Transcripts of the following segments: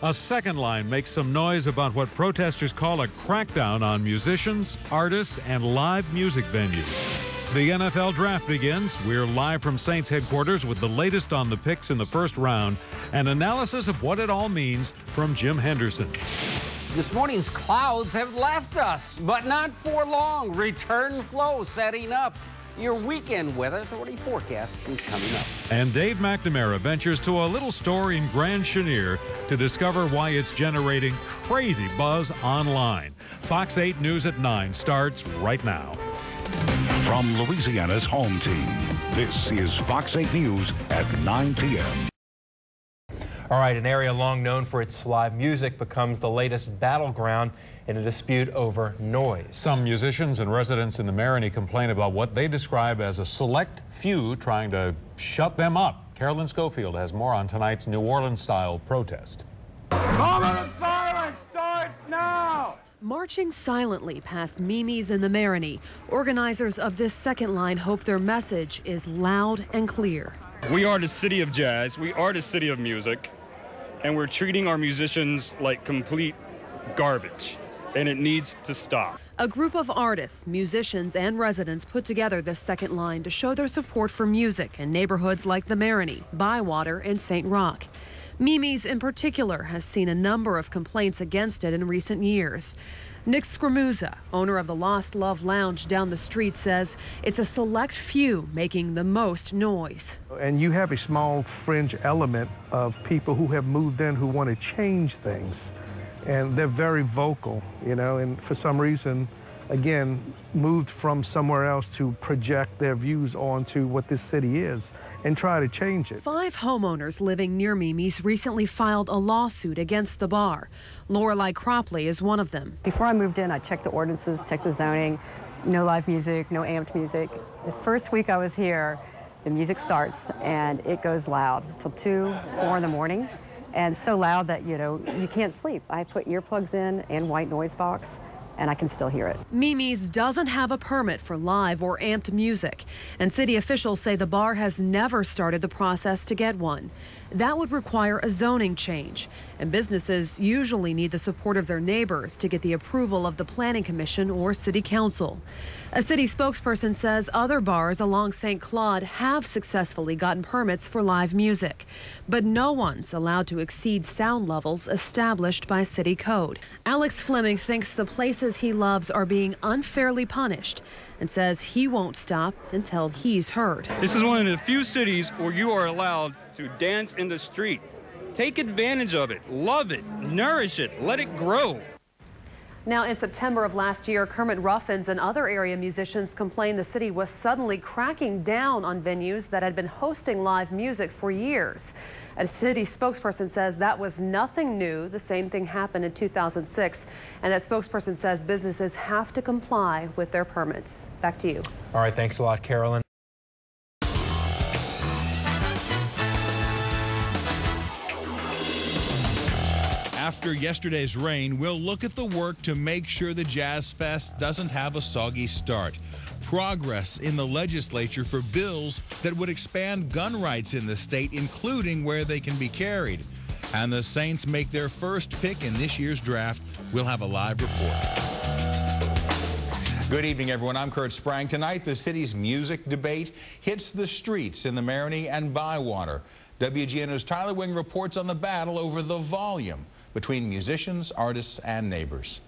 A second line makes some noise about what protesters call a crackdown on musicians, artists, and live music venues. The NFL draft begins. We're live from Saints headquarters with the latest on the picks in the first round and analysis of what it all means from Jim Henderson. This morning's clouds have left us, but not for long. Return flow setting up. Your weekend weather authority forecast is coming up. And Dave McNamara ventures to a little store in Grand Chenier to discover why it's generating crazy buzz online. Fox 8 News at 9 starts right now. From Louisiana's home team, this is Fox 8 News at 9 p.m. All right, an area long known for its live music becomes the latest battleground in a dispute over noise. Some musicians and residents in the Marigny complain about what they describe as a select few trying to shut them up. Carolyn Schofield has more on tonight's New Orleans-style protest. Moment of silence starts now! Marching silently past Mimi's in the Marigny, organizers of this second line hope their message is loud and clear. We are the city of jazz, we are the city of music, and we're treating our musicians like complete garbage, and it needs to stop. A group of artists, musicians, and residents put together this second line to show their support for music in neighborhoods like the Marigny, Bywater, and St. Roch. Mimi's in particular has seen a number of complaints against it in recent years. Nick Scramuzza, owner of the Lost Love Lounge down the street, says it's a select few making the most noise. And you have a small fringe element of people who have moved in who want to change things. And they're very vocal, you know, and for some reason, again, moved from somewhere else to project their views onto what this city is and try to change it. 5 homeowners living near Mimi's recently filed a lawsuit against the bar. Lorelei Cropley is one of them. Before I moved in, I checked the ordinances, checked the zoning, no live music, no amped music. The first week I was here, the music starts and it goes loud till 2, 4 in the morning. And so loud that, you know, you can't sleep. I put earplugs in and white noise box, and I can still hear it. Mimi's doesn't have a permit for live or amped music, and city officials say the bar has never started the process to get one. That would require a zoning change, and businesses usually need the support of their neighbors to get the approval of the Planning Commission or City Council. A city spokesperson says other bars along St. Claude have successfully gotten permits for live music, but no one's allowed to exceed sound levels established by city code. Alex Fleming thinks the places he loves are being unfairly punished and says he won't stop until he's heard. This is one of the few cities where you are allowed to dance in the street. Take advantage of it, love it, nourish it, let it grow. Now, in September of last year, Kermit Ruffins and other area musicians complained the city was suddenly cracking down on venues that had been hosting live music for years. A city spokesperson says that was nothing new. The same thing happened in 2006. And that spokesperson says businesses have to comply with their permits. Back to you. All right, thanks a lot, Carolyn. After yesterday's rain, we'll look at the work to make sure the Jazz Fest doesn't have a soggy start. Progress in the legislature for bills that would expand gun rights in the state, including where they can be carried. And the Saints make their first pick in this year's draft. We'll have a live report. Good evening, everyone. I'm Kurt Sprang. Tonight, the city's music debate hits the streets in the Marigny and Bywater. WGNO's Tyler Wing reports on the battle over the volume between musicians, artists, and neighbors.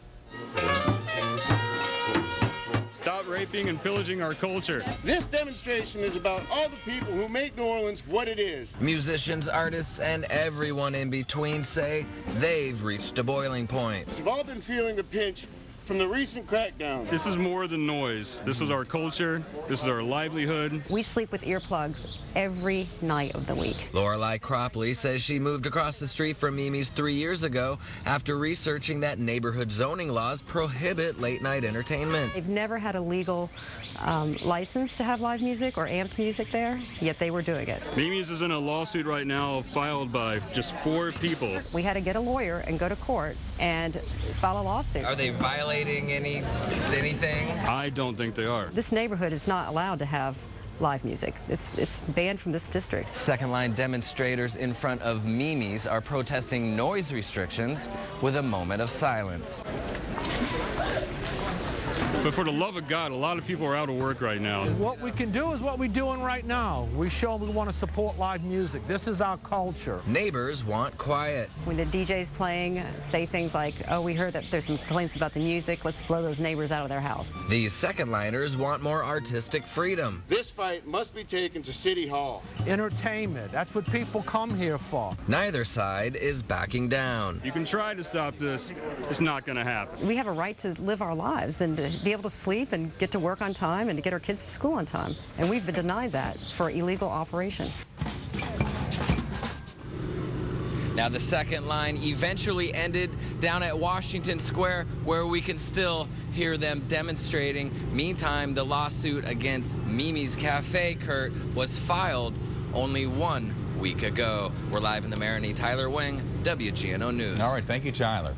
Stop raping and pillaging our culture. This demonstration is about all the people who make New Orleans what it is. Musicians, artists, and everyone in between say they've reached a boiling point. We've all been feeling the pinch from the recent crackdown. This is more than noise. This is our culture. This is our livelihood. We sleep with earplugs every night of the week. Lorelei Cropley says she moved across the street from Mimi's 3 years ago after researching that neighborhood zoning laws prohibit late-night entertainment. They've never had a legal license to have live music or amped music there, yet they were doing it. Mimi's is in a lawsuit right now filed by just 4 people. We had to get a lawyer and go to court and file a lawsuit. Are they violating anything? I don't think they are. This neighborhood is not allowed to have live music. It's banned from this district. Second line demonstrators in front of Mimi's are protesting noise restrictions with a moment of silence. But for the love of God, a lot of people are out of work right now. What we can do is what we're doing right now. We show we want to support live music. This is our culture. Neighbors want quiet. When the DJ's playing, say things like, oh, we heard that there's some complaints about the music. Let's blow those neighbors out of their house. These second liners want more artistic freedom. This fight must be taken to City Hall. Entertainment, that's what people come here for. Neither side is backing down. You can try to stop this. It's not going to happen. We have a right to live our lives and to be able to sleep and get to work on time and to get our kids to school on time. And we've been denied that for illegal operation. Now the second line eventually ended down at Washington Square, where we can still hear them demonstrating. Meantime, the lawsuit against Mimi's Cafe, Kurt, was filed only 1 week ago. We're live in the Marigny. Tyler Wing, WGNO News. All right, thank you, Tyler.